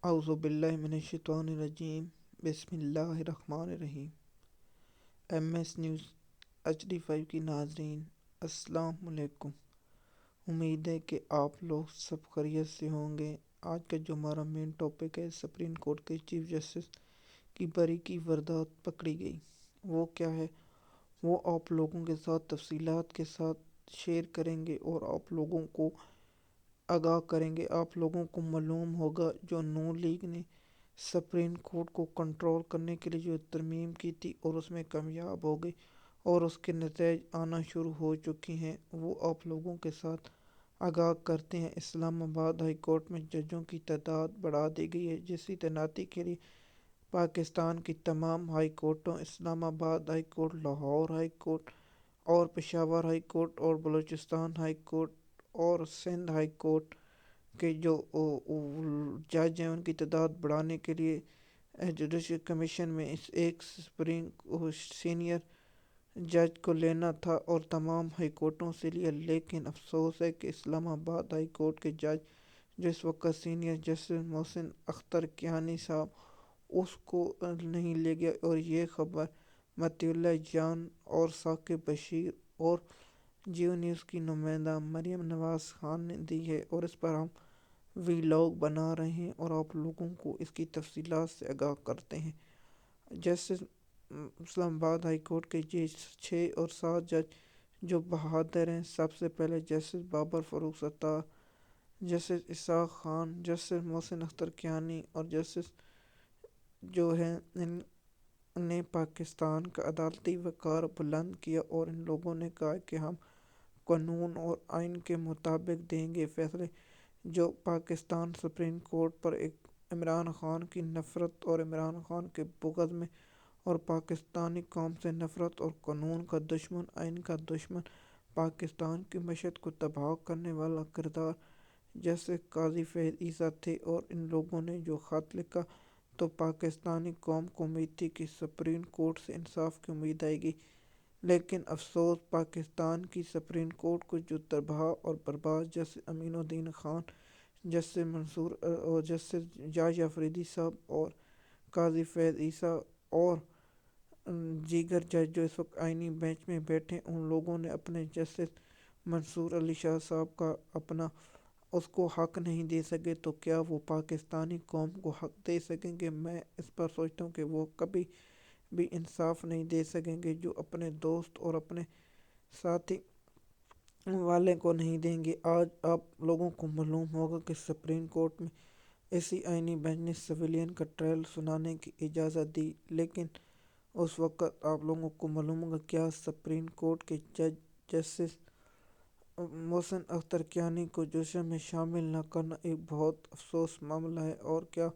اعوذ باللہ من الشیطان الرجیم بسم اللہ الرحمن الرحیم۔ M S news H D 5 کی ناظرین السلام علیکم۔ امید ہے کہ آپ لوگ سب خیریت سے ہوں گے۔ آج کا جو ہمارا مین ٹاپک ہے، سپریم کورٹ کے چیف جسٹس کی بری کی واردات پکڑی گئی، وہ کیا ہے وہ آپ لوگوں کے ساتھ تفصیلات کے ساتھ شیئر کریں گے اور آپ لوگوں کو آگاہ کریں گے۔ آپ لوگوں کو معلوم ہوگا جو نون لیگ نے سپریم کورٹ کو کنٹرول کرنے کے لیے جو ترمیم کی تھی اور اس میں کامیاب ہو گئی اور اس کے نتائج آنا شروع ہو چکی ہیں، وہ آپ لوگوں کے ساتھ آگاہ کرتے ہیں۔ اسلام آباد ہائی کورٹ میں ججوں کی تعداد بڑھا دی گئی ہے، جس کی تعیناتی کے لیے پاکستان کی تمام ہائی کورٹوں، اسلام آباد high court, Lahore high court اور پشاور ہائی کورٹ اور بلوچستان ہائی کورٹ اور سندھ ہائی کورٹ کے جو جج ہیں ان کی تعداد بڑھانے کے لیے جوڈیشل کمیشن میں ایک سپریم سینئر جج کو لینا تھا اور تمام ہائی کورٹوں سے لیا، لیکن افسوس ہے کہ اسلام آباد ہائی کورٹ کے جج جو اس وقت سینئر جسٹس محسن اختر کیانی صاحب، اس کو نہیں لے گیا، اور یہ خبر متی اللہ جان اور ثاقب بشیر اور جیو نیوز کی نمائندہ مریم نواز خان نے دی ہے، اور اس پر ہم ویلاگ بنا رہے ہیں اور آپ لوگوں کو اس کی تفصیلات سے آگاہ کرتے ہیں۔ جسٹس اسلام آباد ہائی کورٹ کے 6 اور 7 جج جو بہادر ہیں، سب سے پہلے justice Babar Farooq Sattar, justice Ishaq Khan, justice Mohsin Akhtar Kayani اور جسٹس جو ہیں ان نے پاکستان کا عدالتی وقار بلند کیا، اور ان لوگوں نے کہا کہ ہم قانون اور آئین کے مطابق دیں گے فیصلے۔ جو پاکستان سپریم کورٹ پر ایک عمران خان کی نفرت اور عمران خان کے بغض میں اور پاکستانی قوم سے نفرت اور قانون کا دشمن، آئین کا دشمن، پاکستان کی معیشت کو تباہ کرنے والا کردار جیسے قاضی فہد عیسیٰ تھے، اور ان لوگوں نے جو خط لکھا تو پاکستانی قوم کو امید تھی کہ سپریم کورٹ سے انصاف کی امید آئے گی، لیکن افسوس پاکستان کی سپریم کورٹ کو جو تباہ اور برباد جسٹس امین الدین خان، جسٹس منصور اور جسٹس جاج افریدی صاحب اور قاضی فہد عیسیٰ اور دیگر جج جو اس وقت آئینی بینچ میں بیٹھے، ان لوگوں نے اپنے جسٹس منصور علی شاہ صاحب کا اپنا اس کو حق نہیں دے سکے، تو کیا وہ پاکستانی قوم کو حق دے سکیں گے؟ میں اس پر سوچتا ہوں کہ وہ کبھی بھی انصاف نہیں دے سکیں گے، جو اپنے دوست اور اپنے ساتھی والے کو نہیں دیں گے۔ آج آپ لوگوں کو معلوم ہوگا کہ سپریم کورٹ میں اسی آئینی بینچ نے سویلین کا ٹرائل سنانے کی اجازت دی، لیکن اس وقت آپ لوگوں کو معلوم ہوگا کیا سپریم کورٹ کے جج جسٹس محسن اختر کیانی کو جوشن میں شامل نہ کرنا ایک بہت افسوس معاملہ ہے، اور کیا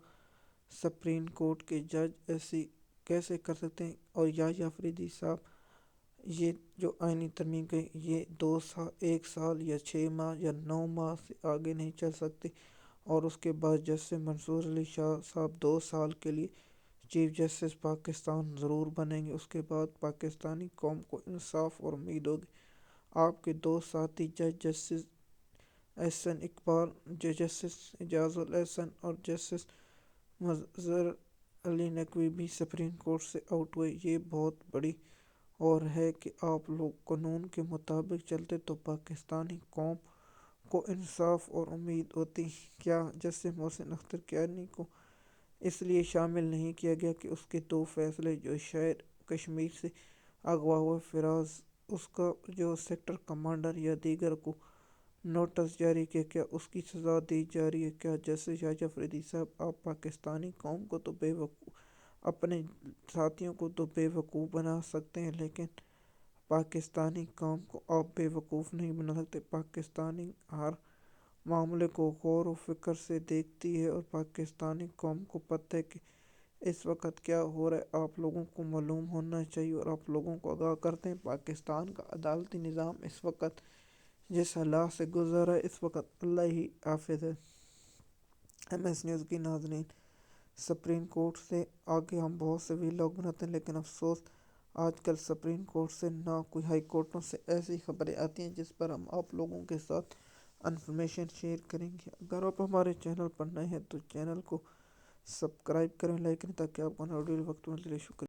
سپریم کورٹ کے جج ایسی کیسے کر سکتے ہیں؟ اور جاج افریدی صاحب، یہ جو آئینی ترمیم کے یہ 1 سال یا 6 ماہ یا 9 ماہ سے آگے نہیں چل سکتے، اور اس کے بعد جسٹس منصور علی شاہ صاحب 2 سال کے لیے چیف جسٹس پاکستان ضرور بنیں گے۔ اس کے بعد پاکستانی قوم کو انصاف اور امید ہوگی۔ آپ کے 2 ساتھی جج جسٹس احسن اقبال، جسٹس اعجاز الاحسن اور جسٹس مظہر علی نقوی بھی سپریم کورٹ سے آؤٹ ہوئے۔ یہ بہت بڑی اور ہے کہ آپ لوگ قانون کے مطابق چلتے تو پاکستانی قوم کو انصاف اور امید ہوتی۔ کیا جسٹس محسن اختر کیانی کو اس لیے شامل نہیں کیا گیا کہ اس کے 2 فیصلے جو شہر کشمیر سے اغوا ہوئے فراز، اس کا جو سیکٹر کمانڈر یا دیگر کو نوٹس جاری کیا، کیا اس کی سزا دی جا رہی ہے؟ کیا جسٹس جاج افریدی صاحب، آپ پاکستانی قوم کو تو اپنے ساتھیوں کو تو بے وقوف بنا سکتے ہیں، لیکن پاکستانی قوم کو آپ بے وقوف نہیں بنا سکتے۔ پاکستانی ہر معاملے کو غور و فکر سے دیکھتی ہے، اور پاکستانی قوم کو پتہ ہے کہ اس وقت کیا ہو رہا ہے، آپ لوگوں کو معلوم ہونا چاہیے، اور آپ لوگوں کو آگاہ کرتے ہیں پاکستان کا عدالتی نظام اس وقت جس حالات سے گزر رہا ہے، اس وقت اللہ ہی حافظ ہے۔ ایم ایس نیوز کی ناظرین، سپریم کورٹ سے آگے ہم بہت سے ویلاگ بناتے ہیں، لیکن افسوس آج کل سپریم کورٹ سے نہ کوئی ہائی کورٹوں سے ایسی خبریں آتی ہیں جس پر ہم آپ لوگوں کے ساتھ انفارمیشن شیئر کریں گے۔ اگر آپ ہمارے چینل پر نئے ہیں تو چینل کو سبسکرائب کریں، لائک کریں تاکہ آپ کو ہر ویڈیو وقت ملتی رہے۔ شکریہ۔